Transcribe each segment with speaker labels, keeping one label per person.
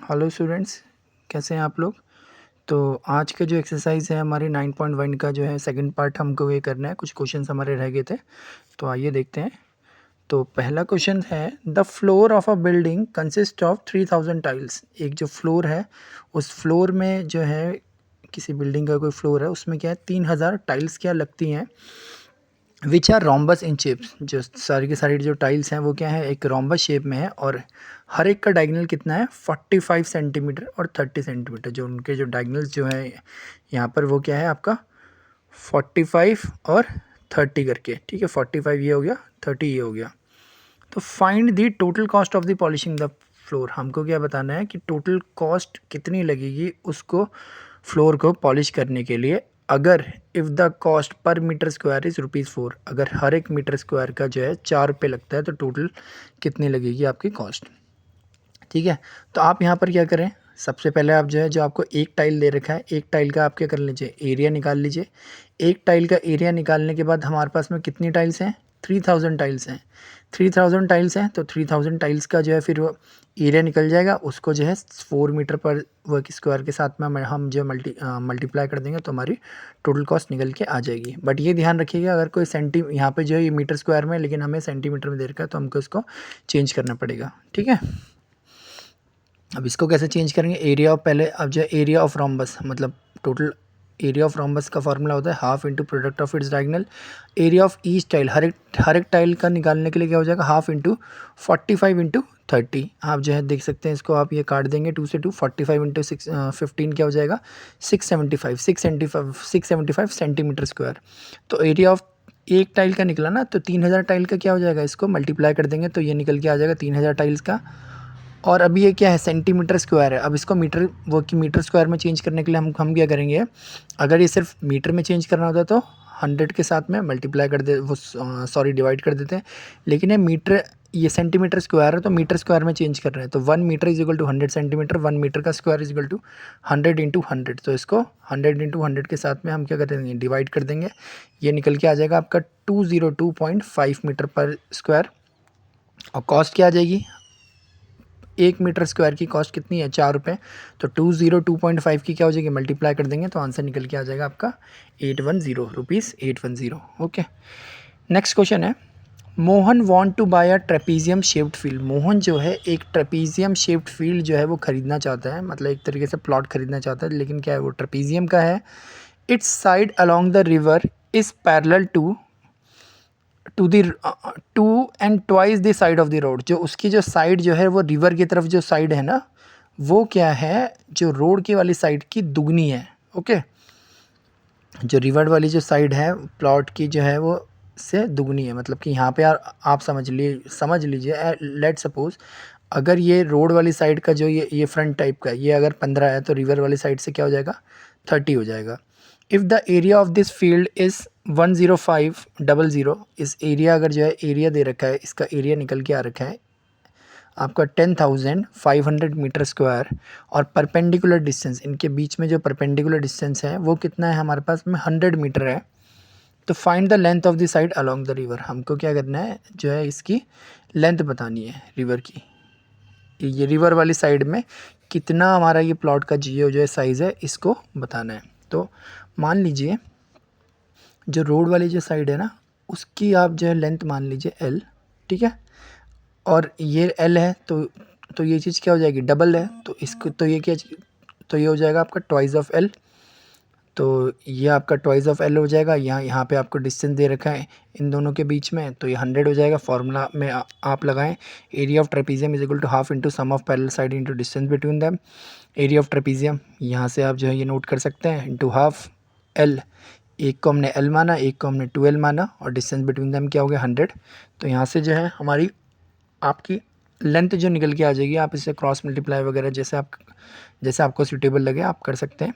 Speaker 1: Hello students, कैसे हैं आप लोग। तो आज का जो एक्सरसाइज है हमारी 9.1 का जो है सेकंड पार्ट हमको ये करना है। कुछ क्वेश्चंस हमारे रह गए थे, तो आइए देखते हैं। तो पहला क्वेश्चन है, the floor of a building consist of 3000 tiles. एक जो फ्लोर है उस फ्लोर में जो है किसी बिल्डिंग का कोई फ्लोर है, उसमें क्या है 3000 टाइल्स क्या लगती हैं, which are rhombus in shapes. जो सारी की सारी जो टाइल्स हैं वो क्या है, एक रोम्बस शेप में है और हर एक का डायगोनल कितना है 45 सेंटीमीटर और 30 सेंटीमीटर। जो उनके जो डायगोनल्स जो है यहाँ पर वो क्या है आपका 45 और 30 करके, ठीक है। 45 ये हो गया, 30 ये हो गया। तो find the total cost of the polishing the floor. हमको क्या बताना है कि टोटल कॉस्ट कितनी लगेगी उसको फ्लोर को पॉलिश करने के लिए। अगर if the cost per metre square is ₹4, अगर हर एक मीटर स्क्वायर का जो है 4 रुपये लगता है, तो टोटल कितनी लगेगी आपकी कॉस्ट, ठीक है। तो आप यहाँ पर क्या करें, सबसे पहले आप जो है, जो आपको एक टाइल दे रखा है, एक टाइल का आप क्या कर लीजिए, एरिया निकाल लीजिए। एक टाइल का एरिया निकालने के बाद हमारे पास में कितनी टाइल्स हैं, 3000 टाइल्स हैं। 3000 टाइल्स हैं तो 3000 टाइल्स का जो है फिर वो एरिया निकल जाएगा। उसको जो है 4 मीटर पर वर्ग स्क्वायर के साथ में हम जो मल्टीप्लाई कर देंगे तो हमारी टोटल कॉस्ट निकल के आ जाएगी। बट ये ध्यान रखिएगा, अगर कोई यहाँ पे जो है ये मीटर स्क्वायर में, लेकिन हमें सेंटीमीटर में दे रखा है, तो हमको इसको चेंज करना पड़ेगा, ठीक है। अब इसको कैसे चेंज करेंगे, एरिया ऑफ, पहले अब जो एरिया ऑफ रोम्बस, मतलब टोटल एरिया ऑफ रोम्बस का फॉर्मूला होता है half into product of its diagonal. Area of each tile, हर एक टाइल का निकालने के लिए क्या हो जाएगा, हाफ इंटू 45 इंटू 30। आप जो है देख सकते हैं, इसको आप ये काट देंगे 2 से 2, 45 इंटू 15 क्या हो जाएगा 675 सेंटीमीटर स्क्वायर। तो एरिया ऑफ एक टाइल का निकला ना, तो 3000 टाइल का क्या हो जाएगा, इसको मल्टीप्लाई कर देंगे तो ये निकल के आ जाएगा 3000 टाइल्स का। और अभी ये क्या है, सेंटीमीटर स्क्वायर है। अब इसको मीटर, वो कि मीटर स्क्वायर में चेंज करने के लिए हम क्या करेंगे, अगर ये सिर्फ मीटर में चेंज करना होता तो 100 के साथ में मल्टीप्लाई कर दे, वो सॉरी डिवाइड कर देते हैं। लेकिन ये मीटर, ये सेंटीमीटर स्क्वायर है तो मीटर स्क्वायर में चेंज कर रहे हैं। तो 1 metre is equal to 100 centimetre, 1 metre का square is equal to 100 into 100। तो इसको 100 इंटू 100 के साथ में हम क्या कर देंगे, डिवाइड कर देंगे। ये निकल के आ जाएगा आपका 202.5 मीटर पर स्क्वायर। और कॉस्ट क्या आ जाएगी, 1 मीटर स्क्वायर की कॉस्ट कितनी है, 4 रुपये। तो 202.5 की क्या हो जाएगी, मल्टीप्लाई कर देंगे तो आंसर निकल के आ जाएगा आपका 810 रुपीज़, 810। ओके, नेक्स्ट क्वेश्चन है, Mohan want to buy a trapezium shaped field. Mohan जो है एक ट्रेपीजियम शेप्ड फील्ड जो है वो ख़रीदना चाहता है, मतलब एक तरीके से प्लॉट खरीदना चाहता है, लेकिन क्या है वो ट्रेपीजियम का है। Its side along the river is parallel to the two and twice the side of the road. जो उसकी जो साइड जो है वो रिवर की तरफ जो साइड है ना, वो क्या है, जो रोड की वाली साइड की दुगनी है। ओके, जो रिवर वाली जो साइड है प्लॉट की जो है वो से दुगनी है। मतलब कि यहाँ पे यार आप समझ लीजिए, लेट सपोज अगर ये रोड वाली साइड का जो ये फ्रंट टाइप का ये अगर 15 है, तो रिवर वाली साइड से क्या हो जाएगा 30 हो जाएगा। If the area of this field is 10500, इस एरिया, अगर जो है एरिया दे रखा है, इसका एरिया निकल के आ रखा है आपका 10,500 मीटर स्क्वायर, और परपेंडिकुलर डिस्टेंस, इनके बीच में जो परपेंडिकुलर डिस्टेंस है वो कितना है हमारे पास में 100 मीटर है। तो find the length of the side along the river. हमको क्या करना है, जो है इसकी लेंथ बतानी है रिवर की। ये रिवर वाली साइड में कितना हमारा ये प्लॉट का जियो जो है साइज़ है, इसको बताना है। तो मान लीजिए जो रोड वाली जो साइड है ना, उसकी आप जो है लेंथ मान लीजिए L, ठीक है। और ये L है तो ये चीज़ क्या हो जाएगी, डबल है। तो इसको तो ये क्या, तो ये हो जाएगा आपका ट्वाइस ऑफ L। तो ये आपका ट्वाइस ऑफ L हो जाएगा। यहाँ पे आपको डिस्टेंस दे रखा है इन दोनों के बीच में, तो ये 100 हो जाएगा। फार्मूला में आप लगाएं, area of trapezium is equal to half into sum of parallel side into distance between them. Area of trapezium यहाँ से आप जो है ये नोट कर सकते हैं, इंटू हाफ L। एक को हमने L माना, एक को हमने 2L माना, और डिस्टेंस बिटवीन दैम क्या हो गया 100। तो यहाँ से जो है हमारी आपकी लेंथ जो निकल के आ जाएगी, आप इसे क्रॉस मल्टीप्लाई वगैरह जैसे आपको सूटेबल लगे आप कर सकते हैं।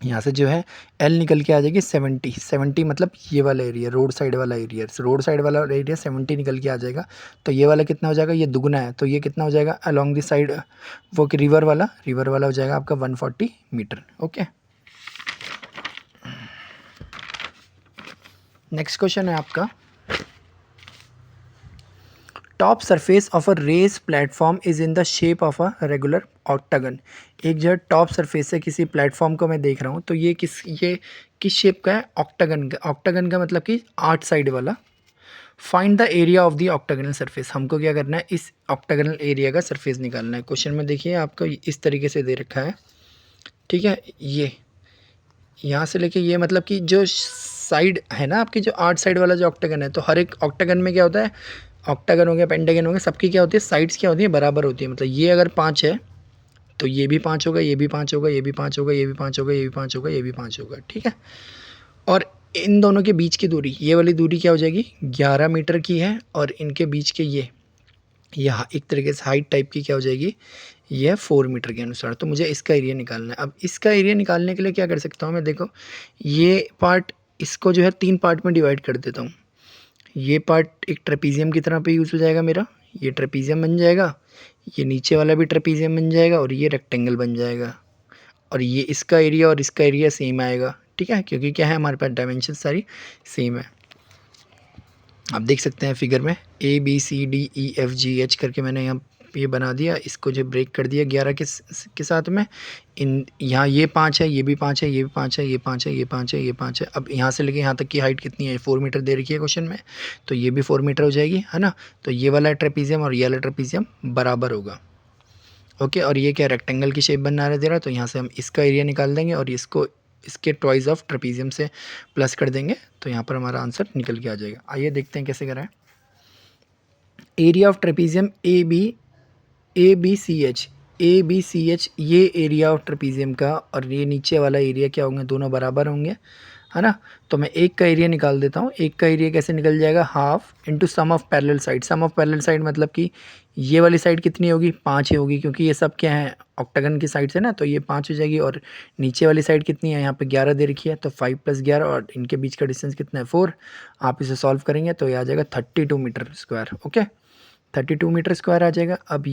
Speaker 1: यहाँ से जो है L निकल के आ जाएगी 70 मतलब ये वाला एरिया, रोड साइड वाला एरिया, 70 निकल के आ जाएगा। तो ये वाला कितना हो जाएगा, ये दुगना है, तो ये कितना हो जाएगा अलोंग दिस साइड, वो कि रिवर वाला हो जाएगा आपका 140 मीटर। ओके, नेक्स्ट क्वेश्चन है आपका, top surface of a race platform is in the shape of a regular octagon. एक जो है टॉप सरफेस है किसी प्लेटफॉर्म को मैं देख रहा हूँ, तो ये किस शेप का है? ऑक्टागन का। ऑक्टागन का मतलब कि 8 साइड वाला। Find the area of the octagonal surface. हमको क्या करना है? इस ऑक्टागनल एरिया का सरफेस निकालना है। क्वेश्चन में देखिए आपको इस तरीके से दे रखा है, ठीक है। ये यहाँ से लेके ये मतलब कि जो साइड है ना आपकी, जो 8 साइड वाला जो ऑक्टागन है, तो हर एक ऑक्टागन में क्या होता है? ऑक्टागन हो गया, पेंटागन हो गया, सबकी क्या होती है? साइड्स क्या होती है? बराबर होती है। मतलब ये अगर 5 है तो ये भी 5 होगा, ये भी 5 होगा, ये भी 5 होगा, ये भी 5 होगा, ये भी 5 होगा, ये भी 5 होगा, ठीक है। और इन दोनों के बीच की दूरी, ये वाली दूरी क्या हो जाएगी? 11 मीटर की है, और इनके बीच के ये एक तरीके से हाइट टाइप की क्या हो जाएगी? ये 4 मीटर के अनुसार। तो मुझे इसका एरिया निकालना है। अब इसका एरिया निकालने के लिए क्या कर सकता हूँ मैं? देखो, ये पार्ट, इसको जो है 3 पार्ट में डिवाइड कर देता हूँ। ये पार्ट एक ट्रेपीजियम की तरह पे यूज़ हो जाएगा मेरा, ये ट्रेपीजियम बन जाएगा, ये नीचे वाला भी ट्रेपीजियम बन जाएगा, और ये रेक्टेंगल बन जाएगा। और ये इसका एरिया और इसका एरिया सेम आएगा, ठीक है, क्योंकि क्या है, हमारे पास डायमेंशन सारी सेम है। आप देख सकते हैं फिगर में ABCDEFGH करके मैंने यहाँ ये बना दिया, इसको जो ब्रेक कर दिया 11 के साथ में। इन यहाँ ये 5 है, ये भी 5 है, ये भी 5 है, ये 5 है, ये 5 है, ये 5 है। अब यहाँ से लेके यहाँ तक की हाइट कितनी है? 4 मीटर दे रखी है क्वेश्चन में, तो ये भी 4 मीटर हो जाएगी, है ना। तो ये वाला ट्रेपीजियम और ये वाला ट्रेपीजियम बराबर होगा, ओके। और ये क्या रेक्टेंगल की शेप बना रहा दे रहा है, तो यहाँ से हम इसका एरिया निकाल देंगे और इसको इसके ट्वाइस ऑफ ट्रेपीजियम से प्लस कर देंगे, तो यहाँ पर हमारा आंसर निकल के आ जाएगा। आइए देखते हैं कैसे कराएं। Area of trapezium A B C H, ये एरिया ऑफ ट्रेपीजियम का, और ये नीचे वाला एरिया क्या होंगे? दोनों बराबर होंगे, है ना। तो मैं एक का एरिया निकाल देता हूँ। एक का एरिया कैसे निकल जाएगा? Half into sum of parallel side. Sum of parallel side मतलब कि ये वाली साइड कितनी होगी? 5 ही होगी, क्योंकि ये सब क्या है? ऑक्टागन की साइड से ना, तो ये 5 हो जाएगी। और नीचे वाली साइड कितनी है? यहाँ पे 11 दे रखी है, तो 5 + 11, और इनके बीच का डिस्टेंस कितना है? 4। आप इसे सॉल्व करेंगे तो ये आ जाएगा 32 metre square, okay. 32 metre square आ जाएगा। अब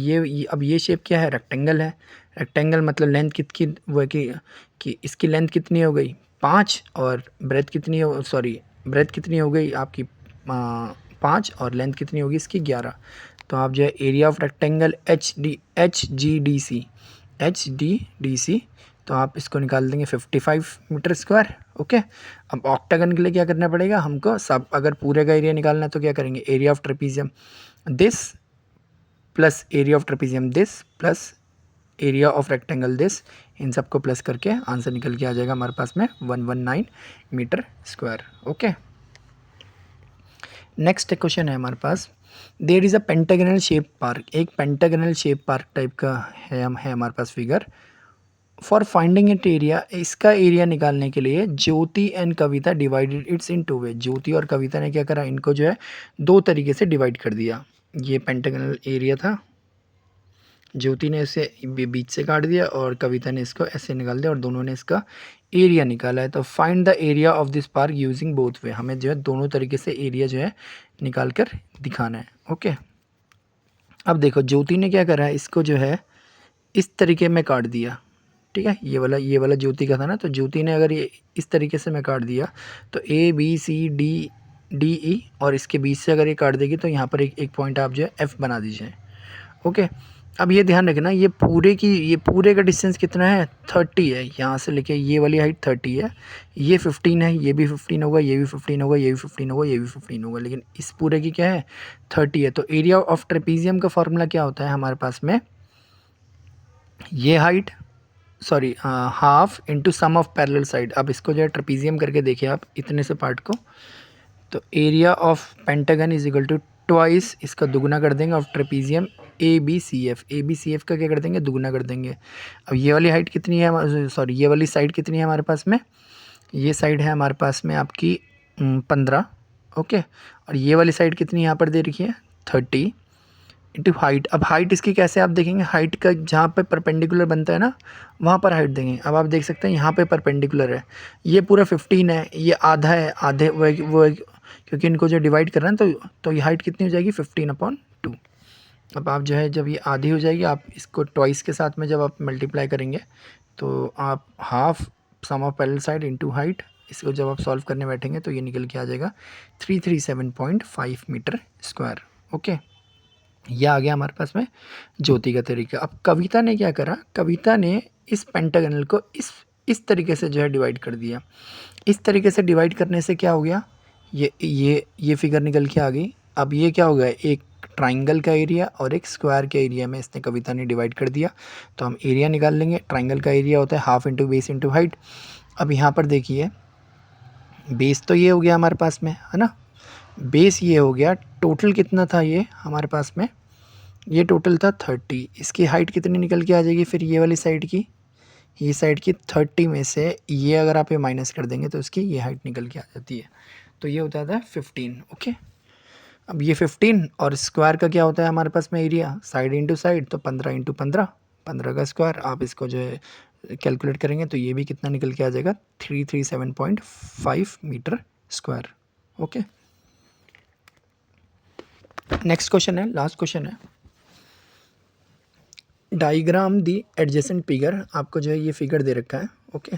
Speaker 1: ये शेप क्या है? रेक्टेंगल है। रेक्टेंगल मतलब लेंथ कितनी वो है कि इसकी लेंथ कितनी हो गई? 5, और ब्रेथ कितनी हो, सॉरी, ब्रेथ कितनी हो गई आपकी? 5, और लेंथ कितनी होगी इसकी? 11। तो आप जो है एरिया ऑफ रेक्टेंगल HGDC, तो आप इसको निकाल देंगे 55 मीटर स्क्वायर, ओके। अब ऑक्टागन के लिए क्या करना पड़ेगा हमको? सब अगर पूरे का एरिया निकालना है तो क्या करेंगे? Area of trapezium this plus area of trapezium this plus area of rectangle this, इन सबको प्लस करके आंसर निकल के आ जाएगा हमारे पास में 119 metre square, okay. Next question है हमारे पास, there is a pentagonal shape park. एक पेंटागनल शेप पार्क टाइप का है हमारे पास figure. For finding it area, इसका एरिया निकालने के लिए Jyoti and Kavita divided its in 2 way. Jyoti और कविता ने क्या करा? इनको जो है 2 तरीके से डिवाइड कर दिया। ये पेंटागनल एरिया था, ज्योति ने इसे बीच से काट दिया और कविता ने इसको ऐसे निकाल दिया, और दोनों ने इसका एरिया निकाला है। तो find the area of this park using both way. हमें जो है दोनों तरीके से एरिया जो है निकाल कर दिखाना है, ओके। अब देखो, ज्योति ने क्या करा है? इसको जो है इस तरीके में काट दिया, ठीक है। ये वाला ज्योति का था ना, तो ज्योति ने अगर ये इस तरीके से मैं काट दिया, तो ABCDE, और इसके बीच से अगर ये काट देगी तो यहाँ पर एक पॉइंट आप जो है F बना दीजिए, ओके। अब ये ध्यान रखना, ये पूरे का डिस्टेंस कितना है? 30 है। यहाँ से लेके ये वाली हाइट 30 है, ये 15 है, ये भी 15 होगा, ये भी 15 होगा, ये भी 15 होगा, ये भी 15 होगा, लेकिन इस पूरे की क्या है? 30 है। तो एरिया ऑफ ट्रेपीजियम का फॉर्मूला क्या होता है हमारे पास में? ये height, sorry, half into sum of parallel side. अब इसको जो है ट्रेपीजियम करके देखिए आप, इतने से पार्ट को, तो area of pentagon is equal to twice, इसका दुगुना कर देंगे, ऑफ ट्रेपीजियम ABCF का क्या कर देंगे? दुगुना कर देंगे। अब ये वाली हाइट कितनी है, सॉरी, ये वाली साइड कितनी है हमारे पास में? ये साइड है हमारे पास में आपकी 15, ओके। और ये वाली साइड कितनी यहाँ पर दे रखी है? 30 इंटू हाइट। अब हाइट इसकी कैसे आप देखेंगे? हाइट का जहाँ पे परपेंडिकुलर बनता है ना, वहाँ पर हाइट देंगे। अब आप देख सकते हैं यहाँ पे परपेंडिकुलर है, ये पूरा 15 है, ये आधा है, आधे वो क्योंकि इनको जो डिवाइड कर रहे हैं, तो ये हाइट कितनी हो जाएगी? 15/2। अब आप जो है जब ये आधी हो जाएगी, आप इसको ट्वाइस के साथ में जब आप मल्टीप्लाई करेंगे, तो आप half sum of parallel side into height, इसको जब आप सॉल्व करने बैठेंगे तो ये निकल के आ जाएगा 337.5 मीटर स्क्वायर, ओके। ये आ गया हमारे पास में ज्योति का तरीका। अब कविता ने क्या करा, कविता ने इस पेंटागनल को इस तरीके से जो है डिवाइड कर दिया। इस तरीके से डिवाइड करने से क्या हो गया, ये फिगर निकल के आ गई। अब ये क्या हो गया, एक ट्राइंगल का एरिया और एक स्क्वायर के एरिया में इसने कविता ने डिवाइड कर दिया। तो हम एरिया निकाल लेंगे। ट्राइंगल का एरिया होता है half into base into height. अब यहाँ पर देखिए बेस तो ये हो गया हमारे पास में, है ना, बेस ये हो गया। टोटल कितना था ये हमारे पास में, ये टोटल था 30। इसकी हाइट कितनी निकल के आ जाएगी फिर, ये वाली साइड की, ये साइड की 30 में से ये अगर आप ये माइनस कर देंगे तो इसकी ये हाइट निकल के आ जाती है। तो ये होता था 15। ओके, अब ये 15 और स्क्वायर का क्या होता है हमारे पास में एरिया, साइड इंटू साइड, तो 15 इंटू 15, 15 का स्क्वायर। आप इसको जो है कैलकुलेट करेंगे तो ये भी कितना निकल के आ जाएगा, 337.5 metre square. Okay, next question है, लास्ट क्वेश्चन है। डायग्राम दी एडजेसेंट फिगर, आपको जो है ये फिगर दे रखा है। Okay,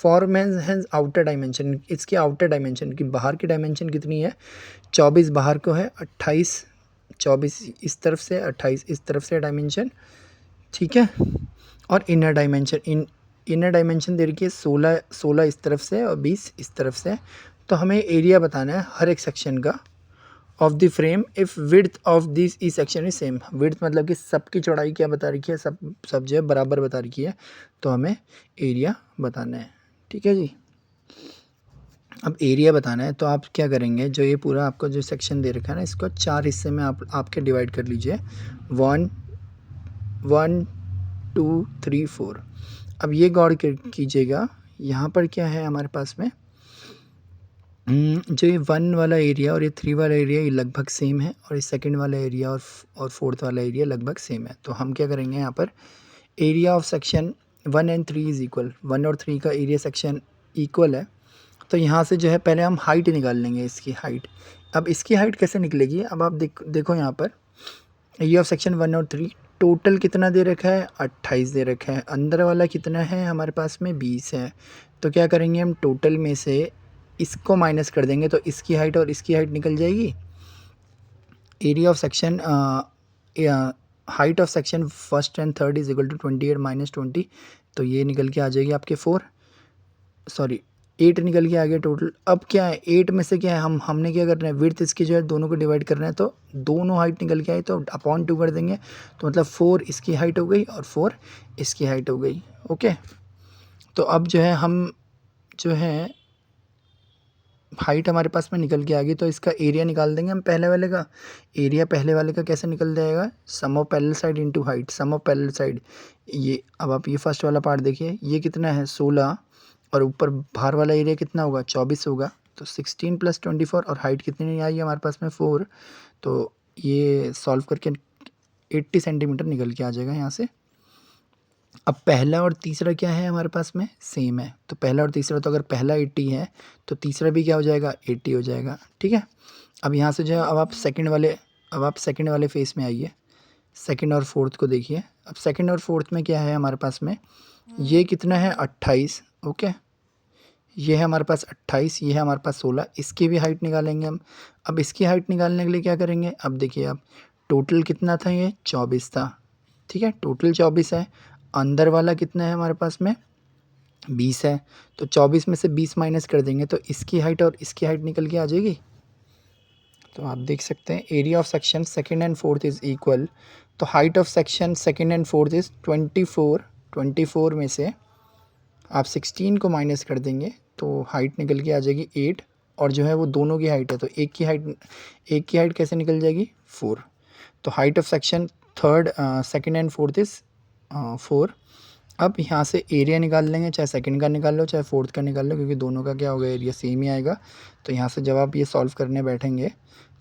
Speaker 1: for man has outer dimension, इसके आउटर डायमेंशन की बाहर की डायमेंशन कितनी है, 24 बाहर को है, 28, 24 इस तरफ से, 28 इस तरफ से डायमेंशन, ठीक है। और इनर डायमेंशन, इनर डायमेंशन दे रखी है 16 इस तरफ से और 20 इस तरफ से। तो हमें एरिया बताना है हर एक सेक्शन का of the frame if width of this E section is same. Width मतलब कि सबकी चौड़ाई क्या बता रखी है, सब जो है बराबर बता रखी है। तो हमें एरिया बताना है, ठीक है जी। अब एरिया बताना है तो आप क्या करेंगे, जो ये पूरा आपको जो सेक्शन दे रखा है ना, इसको 4 हिस्से में आपके डिवाइड कर लीजिए। 1 1 2 3 4। अब ये गौर कीजिएगा, यहाँ पर क्या है हमारे पास में, जो ये 1 वाला एरिया और ये 3 वाला एरिया ये लगभग सेम है, और ये सेकंड वाला एरिया और 4th वाला एरिया लगभग सेम है। तो हम क्या करेंगे, यहाँ पर area of section 1 and 3 is equal, 1 और 3 का एरिया सेक्शन इक्वल है। तो यहाँ से जो है पहले हम हाइट निकाल लेंगे, इसकी हाइट। अब इसकी हाइट कैसे निकलेगी, अब आप देखो यहाँ पर एरिया ऑफ सेक्शन 1 और 3 टोटल कितना दे रखा है, 28 दे रखा है। अंदर वाला कितना है हमारे पास में, 20 है। तो क्या करेंगे हम, टोटल में से इसको माइनस कर देंगे तो इसकी हाइट और इसकी हाइट निकल जाएगी। Area of section height of section first and third is equal to 28 minus 20, तो ये निकल के आ जाएगी आपके 8 निकल के आ गया टोटल। अब क्या है, 8 में से क्या है, हमने क्या करना है, विड्थ इसकी जो है दोनों को डिवाइड करना है। तो दोनों हाइट निकल के आई तो अपॉन 2 कर देंगे, तो मतलब 4 इसकी हाइट हो गई और 4 इसकी हाइट हो गई। ओके, तो अब जो है हम जो है हाइट हमारे पास में निकल के आ गई, तो इसका एरिया निकाल देंगे हम पहले वाले का। एरिया पहले वाले का कैसे निकल जाएगा, sum of parallel side into height, sum of parallel side. ये अब आप ये फर्स्ट वाला पार्ट देखिए, ये कितना है 16, और ऊपर बाहर वाला एरिया कितना होगा 24 होगा। तो 16 + 24, और हाइट कितनी आई है हमारे पास में 4। तो ये सॉल्व करके 80 सेंटीमीटर निकल के आ जाएगा यहाँ से। अब पहला और तीसरा क्या है हमारे पास में, सेम है। तो पहला और तीसरा, तो अगर पहला 80 है तो तीसरा भी क्या हो जाएगा, 80 हो जाएगा, ठीक है। अब यहाँ से जो है अब आप सेकंड वाले फेस में आइए, सेकंड और फोर्थ को देखिए। अब सेकंड और फोर्थ में क्या है हमारे पास में, ये कितना है 28। ओके, ये है हमारे पास 28, ये है हमारे पास 16। इसकी भी हाइट निकालेंगे हम। अब इसकी हाइट निकालने के लिए क्या करेंगे, अब देखिए आप टोटल कितना था, ये 24 था, ठीक है, टोटल 24 है। अंदर वाला कितना है हमारे पास में, 20 है। तो 24 में से 20 माइनस कर देंगे तो इसकी हाइट और इसकी हाइट निकल के आ जाएगी। तो आप देख सकते हैं area of section second and fourth is equal. तो height of section second and fourth is 24। 24 में से आप 16 को माइनस कर देंगे तो हाइट निकल के आ जाएगी 8, और जो है वो दोनों की हाइट है, तो एक की हाइट कैसे निकल जाएगी, 4। तो height of section third second and fourth is 4। अब यहाँ से एरिया निकाल लेंगे, चाहे सेकंड का निकाल लो चाहे फोर्थ का निकाल लो, क्योंकि दोनों का क्या होगा, एरिया सेम ही आएगा। तो यहाँ से जब आप ये सॉल्व करने बैठेंगे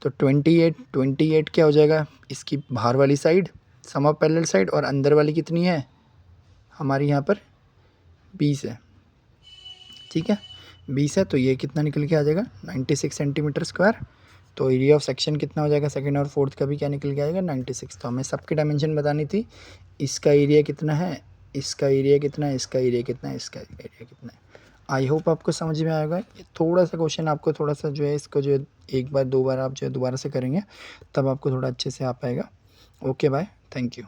Speaker 1: तो 28 क्या हो जाएगा, इसकी बाहर वाली side sum of parallel side, और अंदर वाली कितनी है हमारी यहाँ पर 20 है, ठीक है, 20 है। तो ये कितना निकल के आ जाएगा 96 सेंटीमीटर स्क्वायर। तो एरिया ऑफ सेक्शन कितना हो जाएगा, सेकंड और फोर्थ का भी क्या निकल के आएगा 96। तो हमें सबकी डायमेंशन बतानी थी, इसका एरिया कितना है, इसका एरिया कितना है, इसका एरिया कितना है, इसका एरिया कितना है। आई होप आपको समझ में आएगा। ये थोड़ा सा क्वेश्चन आपको थोड़ा सा जो है इसको जो है एक बार 2 बार आप जो है दोबारा से करेंगे तब आपको थोड़ा अच्छे से आ पाएगा। Okay bye, thank you.